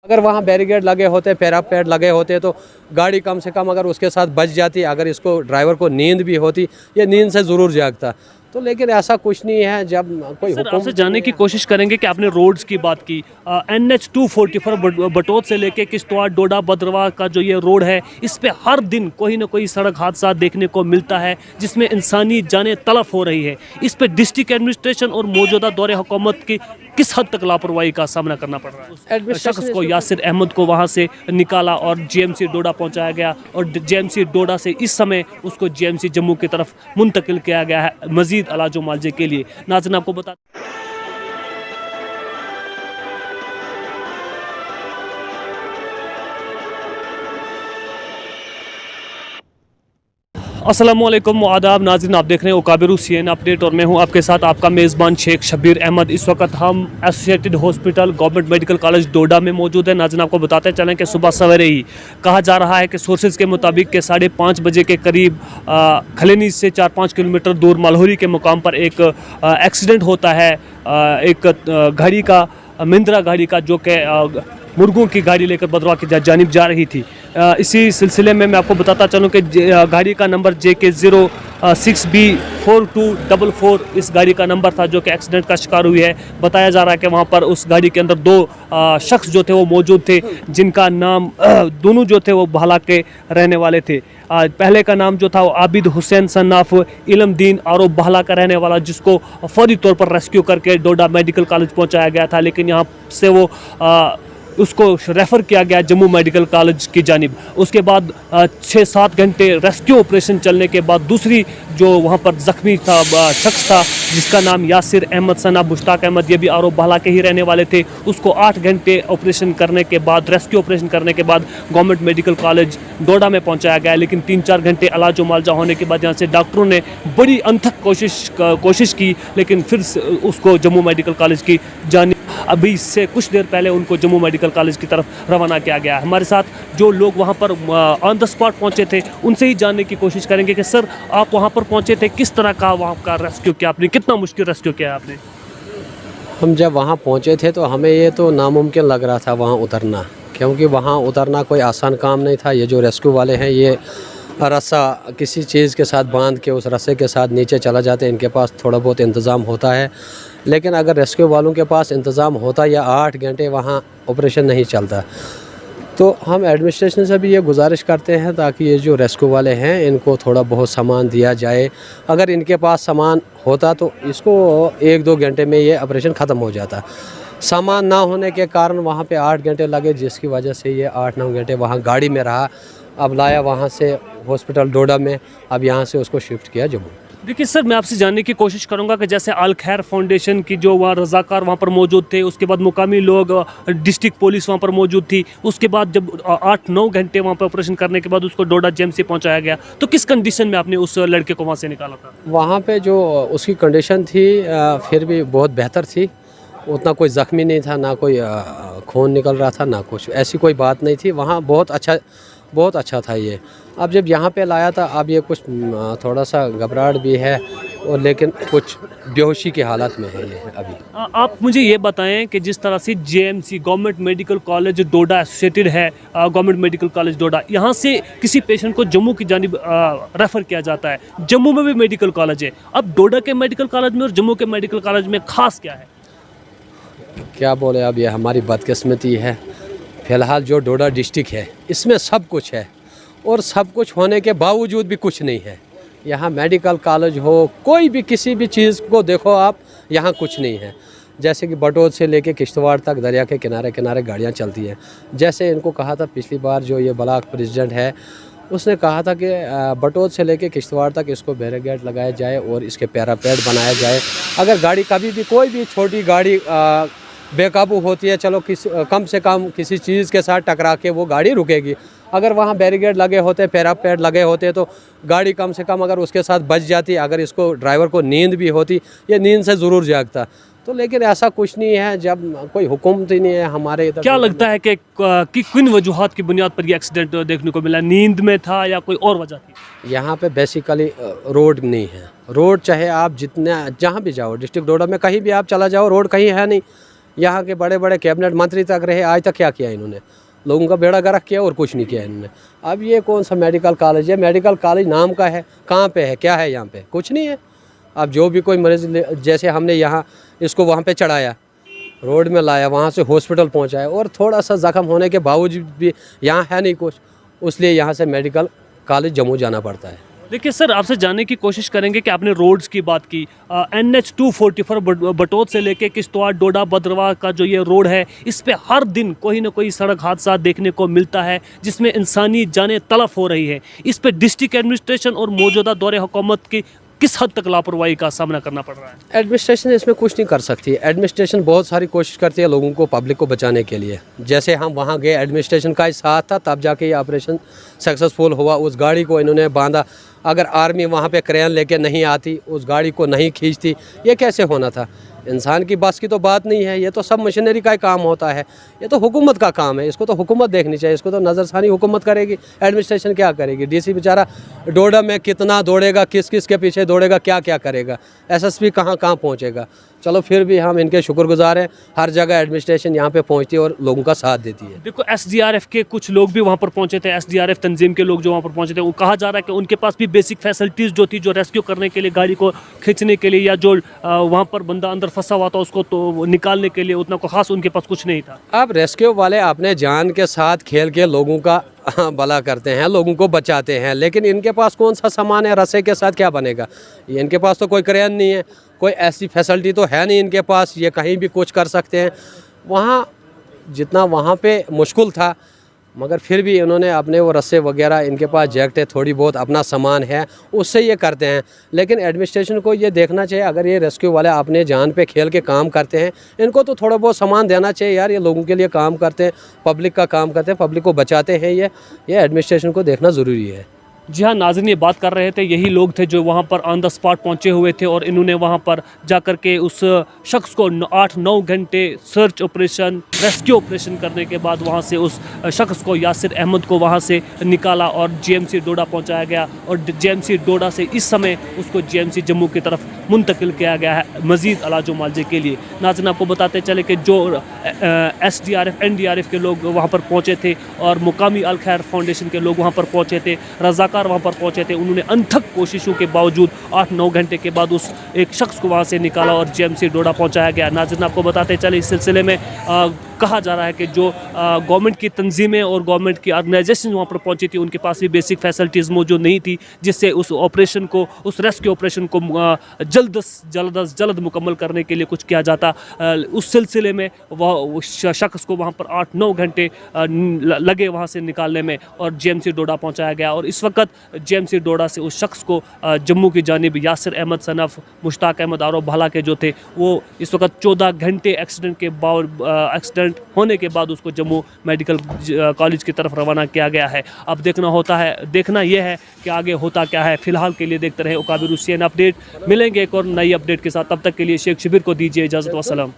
अगर वहाँ बैरिकेड लगे होते, पैरापेड लगे होते तो गाड़ी कम से कम अगर उसके साथ बच जाती, अगर इसको ड्राइवर को नींद भी होती, ये नींद से ज़रूर जागता। तो लेकिन ऐसा कुछ नहीं है। जब कोई सर हुक्म आपसे जानने की कोशिश करेंगे कि आपने रोड्स की बात की, NH 244 बटोत से लेके किश्तवाड़ डोडा भद्रवाह का जो ये रोड है, इस पे हर दिन कोई ना कोई सड़क हादसा देखने को मिलता है जिसमें इंसानी जानें तलफ हो रही है। इस पे डिस्ट्रिक्ट एडमिनिस्ट्रेशन और मौजूदा दौरे हुकूमत की किस हद तक लापरवाही का सामना करना पड़ रहा है? उस शख्स को, यासिर अहमद को वहाँ से निकाला और GMC डोडा पहुँचाया गया और GMC डोडा से इस समय उसको GMC जम्मू की तरफ मुंतकिल किया गया है मजीद इलाज मुआवजे के लिए। नाज़रीन आपको बता अस्सलामुअलैकुम आदाब नाज़रीन, आप देख रहे हैं ओकाबिर CN अपडेट और मैं हूं आपके साथ आपका मेज़बान शेख शब्बीर अहमद। इस वक्त हम associated hospital government medical college Doda में मौजूद है। नाज़रीन आपको बताते चलें कि सुबह सवेरे ही कहा जा रहा है कि सोर्सेज के मुताबिक के 5:30 बजे के करीब खलेनी से 4-5 किलोमीटर दूर मलहोरी के मुकाम पर एक एक्सीडेंट होता है। एक गाड़ी का, महिंद्रा गाड़ी का, जो कि मुर्गों की गाड़ी लेकर भद्रवाह की जानिब जा रही थी। इसी सिलसिले में मैं आपको बताता चलूँ कि गाड़ी का नंबर JK 06B4244 इस गाड़ी का नंबर था जो कि एक्सीडेंट का शिकार हुई है। बताया जा रहा है कि वहाँ पर उस गाड़ी के अंदर 2 शख्स जो थे वो मौजूद थे, जिनका नाम दोनों जो थे वो भाला के रहने वाले थे। पहले का नाम जो था वो आबिद हुसैन सन्नाफ इलमदीन आरोप बहला का रहने वाला, जिसको फौरी तौर पर रेस्क्यू करके डोडा मेडिकल कॉलेज पहुँचाया गया था, लेकिन यहाँ से वो उसको रेफ़र किया गया जम्मू मेडिकल कॉलेज की जानिब। उसके बाद 6-7 घंटे रेस्क्यू ऑपरेशन चलने के बाद दूसरी जो वहाँ पर ज़ख्मी था शख्स था, जिसका नाम यासिर अहमद सना मुश्ताक अहमद, ये भी आरोप बहला के ही रहने वाले थे, उसको 8 घंटे ऑपरेशन करने के बाद, रेस्क्यू ऑपरेशन करने के बाद गवर्नमेंट मेडिकल कॉलेज डोडा में पहुँचाया गया। लेकिन 3-4 घंटे इलाज मुआवजा होने के बाद यहाँ से डॉक्टरों ने बड़ी अनथक कोशिश की, लेकिन फिर उसको जम्मू मेडिकल कॉलेज की जानिब अभी से कुछ देर पहले उनको जम्मू मेडिकल कॉलेज की तरफ रवाना किया गया। हमारे साथ जो लोग वहाँ पर ऑन द स्पॉट पहुँचे थे उनसे ही जानने की कोशिश करेंगे कि सर आप वहाँ पर पहुँचे थे, किस तरह का वहाँ का रेस्क्यू किया आपने, कितना मुश्किल रेस्क्यू किया आपने? हम जब वहाँ पहुँचे थे तो हमें ये तो नामुमकिन लग रहा था वहाँ उतरना, क्योंकि वहाँ उतरना कोई आसान काम नहीं था। ये जो रेस्क्यू वाले हैं, ये रस्सा किसी चीज़ के साथ बांध के उस रस्से के साथ नीचे चला जाते हैं। इनके पास थोड़ा बहुत इंतज़ाम होता है, लेकिन अगर रेस्क्यू वालों के पास इंतज़ाम होता या 8 घंटे वहाँ ऑपरेशन नहीं चलता। तो हम एडमिनिस्ट्रेशन से भी ये गुजारिश करते हैं ताकि ये जो रेस्क्यू वाले हैं इनको थोड़ा बहुत सामान दिया जाए। अगर इनके पास सामान होता तो इसको 1-2 घंटे में ये ऑपरेशन ख़त्म हो जाता। सामान ना होने के कारण वहाँ पे 8 घंटे लगे, जिसकी वजह से ये 8-9 घंटे वहाँ गाड़ी में रहा। अब लाया वहाँ से हॉस्पिटल डोडा में, अब यहाँ से उसको शिफ्ट किया जम्मू। देखिए सर, मैं आपसे जानने की कोशिश करूंगा कि जैसे अल खैर फाउंडेशन की जो वहाँ रज़ाकार वहाँ पर मौजूद थे, उसके बाद मुकामी लोग, डिस्ट्रिक्ट पुलिस वहाँ पर मौजूद थी, उसके बाद जब 8-9 घंटे वहाँ पर ऑपरेशन करने के बाद उसको डोडा GMC पहुँचाया गया, तो किस कंडीशन में आपने उस लड़के को वहाँ से निकाला था? वहाँ पे जो उसकी कंडीशन थी फिर भी बहुत बेहतर थी। उतना कोई ज़ख्मी नहीं था, ना कोई खून निकल रहा था, ना कुछ ऐसी कोई बात नहीं थी। वहाँ बहुत अच्छा था ये। अब जब यहाँ पे लाया था, अब ये कुछ थोड़ा सा घबराहट भी है, और लेकिन कुछ बेहोशी की हालत में है ये अभी। आप मुझे ये बताएं कि जिस तरह से GMC गवर्नमेंट मेडिकल कॉलेज डोडा एसोसिएटेड है, गवर्नमेंट मेडिकल कॉलेज डोडा, यहाँ से किसी पेशेंट को जम्मू की जानिब रेफ़र किया जाता है। जम्मू में भी मेडिकल कॉलेज है, अब डोडा के मेडिकल कॉलेज में और जम्मू के मेडिकल कॉलेज में ख़ास क्या है? क्या बोले, अब ये हमारी बदकिस्मती है। फ़िलहाल जो डोडा डिस्ट्रिक्ट है इसमें सब कुछ है, और सब कुछ होने के बावजूद भी कुछ नहीं है। यहाँ मेडिकल कॉलेज हो, कोई भी किसी भी चीज़ को देखो आप, यहाँ कुछ नहीं है। जैसे कि बटोत से लेके किश्तवाड़ तक दरिया के किनारे किनारे गाड़ियाँ चलती हैं। जैसे इनको कहा था पिछली बार, जो ये ब्लॉक प्रेसिडेंट है, उसने कहा था कि बटोत से लेके किश्तवाड़ तक इसको बैरिकेड लगाया जाए और इसके पैरापेड बनाया जाए। अगर गाड़ी कभी भी, कोई भी छोटी गाड़ी बेकाबू होती है, चलो कम से कम किसी चीज़ के साथ टकरा के वो गाड़ी रुकेगी। अगर वहाँ बैरिकेड लगे होते, पैरापेड लगे होते, तो गाड़ी कम से कम अगर उसके साथ बच जाती, अगर इसको ड्राइवर को नींद भी होती, ये नींद से ज़रूर जागता। तो लेकिन ऐसा कुछ नहीं है, जब कोई हुकूमत ही नहीं है हमारे इधर। क्या लगता है कि किन वजूहात की बुनियाद पर ये एक्सीडेंट देखने को मिला? नींद में था या कोई और वजह थी? यहाँ पे बेसिकली रोड नहीं है। रोड चाहे आप जितने जहाँ भी जाओ, डिस्ट्रिक्ट डोडा में कहीं भी आप चला जाओ, रोड कहीं है नहीं। यहाँ के बड़े बड़े कैबिनेट मंत्री तक रहे, आज तक क्या किया इन्होंने? लोगों का बेड़ा गर्क किया और कुछ नहीं किया इन्होंने। अब ये कौन सा मेडिकल कॉलेज है? मेडिकल कॉलेज नाम का है, कहाँ पे है, क्या है यहाँ पे? कुछ नहीं है। अब जो भी कोई मरीज़, जैसे हमने यहाँ इसको वहाँ पे चढ़ाया, रोड में लाया, वहाँ से हॉस्पिटल पहुँचाया, और थोड़ा सा ज़ख्म होने के बावजूद भी यहाँ है नहीं कुछ, इसलिए यहाँ से मेडिकल कॉलेज जम्मू जाना पड़ता है। देखिए सर, आपसे जानने की कोशिश करेंगे कि आपने रोड्स की बात की, NH 244 बटोत से लेके किश्तवाड़, डोडा, भद्रवाह का जो ये रोड है, इस पे हर दिन कोई ना कोई सड़क हादसा देखने को मिलता है जिसमें इंसानी जानें तलफ हो रही है। इस पे डिस्ट्रिक्ट एडमिनिस्ट्रेशन और मौजूदा दौरे हुकूमत की किस हद तक लापरवाही का सामना करना पड़ रहा है? एडमिनिस्ट्रेशन इसमें कुछ नहीं कर सकती। एडमिनिस्ट्रेशन बहुत सारी कोशिश करती है लोगों को, पब्लिक को बचाने के लिए। जैसे हम वहाँ गए, एडमिनिस्ट्रेशन का ही साथ था, तब जाके ये ऑपरेशन सक्सेसफुल हुआ। उस गाड़ी को इन्होंने बांधा। अगर आर्मी वहाँ पे क्रेन लेके नहीं आती, उस गाड़ी को नहीं खींचती, ये कैसे होना था? इंसान की बस की तो बात नहीं है, ये तो सब मशीनरी का ही काम होता है। ये तो हुकूमत का काम है, इसको तो हुकूमत देखनी चाहिए, इसको तो नज़रसानी हुकूमत करेगी। एडमिनिस्ट्रेशन क्या करेगी? डीसी बेचारा डोडा में कितना दौड़ेगा, किस किस के पीछे दौड़ेगा, क्या क्या करेगा? एसएसपी कहाँ कहाँ पहुँचेगा? चलो फिर भी हम इनके शुक्रगुजार हैं, हर जगह एडमिनिस्ट्रेशन यहाँ पे पहुँचती है और लोगों का साथ देती है। देखो, SDRF के कुछ लोग भी वहाँ पर पहुँचे थे, SDRF तंजीम के लोग जो वहाँ पर पहुँचे थे, वो कहा जा रहा है कि उनके पास भी बेसिक फैसिलिटीज़ जो थी, जो रेस्क्यू करने के लिए, गाड़ी को खींचने के लिए, या जो वहाँ पर बंदा अंदर फंसा हुआ था उसको तो निकालने के लिए, उतना को खास उनके पास कुछ नहीं था। अब रेस्क्यू वाले अपने जान के साथ खेल के लोगों का भला करते हैं, लोगों को बचाते हैं, लेकिन इनके पास कौन सा सामान है? रस्से के साथ क्या बनेगा? इनके पास तो कोई क्रेन नहीं है, कोई ऐसी फैसिलिटी तो है नहीं इनके पास, ये कहीं भी कुछ कर सकते हैं। वहाँ जितना वहाँ पे मुश्किल था, मगर फिर भी इन्होंने अपने वो रस्से वगैरह, इनके पास जैकेट है, थोड़ी बहुत अपना सामान है, उससे ये करते हैं। लेकिन एडमिनिस्ट्रेशन को ये देखना चाहिए, अगर ये रेस्क्यू वाले अपने जान पे खेल के काम करते हैं, इनको तो थोड़ा बहुत सामान देना चाहिए यार। ये लोगों के लिए काम करते हैं, पब्लिक का काम करते हैं, पब्लिक को बचाते हैं। ये एडमिनिस्ट्रेशन को देखना ज़रूरी है। जी हाँ नाज़रीन, ये बात कर रहे थे, यही लोग थे जो वहाँ पर ऑन द स्पॉट पहुँचे हुए थे और इन्होंने वहाँ पर जाकर के उस शख्स को 8-9 घंटे सर्च ऑपरेशन, रेस्क्यू ऑपरेशन करने के बाद वहाँ से उस शख्स को, यासिर अहमद को, वहाँ से निकाला और GMC डोडा पहुँचाया गया। और GMC डोडा से इस समय उसको GMC जम्मू की तरफ मुंतकिल किया गया है मज़ीद इलाज मुआवजे के लिए। नाज़रीन, आपको बताते चले कि जो SDRF NDRF के लोग वहाँ पर पहुँचे थे और मुकामी अल खैर फाउंडेशन के लोग वहाँ पर पहुँचे थे, रज़ाकार वहाँ पर पहुँचे थे, उन्होंने अनथक कोशिशों के बावजूद 8-9 घंटे के बाद उस एक शख्स को वहाँ से निकाला और GMC डोडा पहुँचाया गया। नाज़रीन, आपको बताते चले, इस सिलसिले में कहा जा रहा है कि जो गवर्नमेंट की तंजीमें और गवर्नमेंट की ऑर्गेनाइजेशन वहाँ पर पहुँची थी, उनके पास भी बेसिक फैसिलिटीज़ मौजूद नहीं थी, जिससे उस ऑपरेशन को, उस रेस्क्यू ऑपरेशन को जल्द मुकम्मल करने के लिए कुछ किया जाता। उस सिलसिले में वह शख्स को वहाँ पर 8-9 घंटे लगे वहाँ से निकालने में और GMC डोडा पहुँचाया गया। और इस वक्त GMC डोडा से उस शख्स को जम्मू की जानिब यासिर अहमद सनफ, मुश्ताक अहमद आरो भाला के जो थे, वो इस वक्त 14 घंटे एक्सीडेंट होने के बाद उसको जम्मू मेडिकल कॉलेज की तरफ रवाना किया गया है। अब देखना यह है कि आगे होता क्या है। फिलहाल के लिए देखते रहे उकाबिर हुसैन अपडेट। मिलेंगे एक और नई अपडेट के साथ, तब तक के लिए शेख शिबिर को दीजिए इजाज़त। वस्सलाम।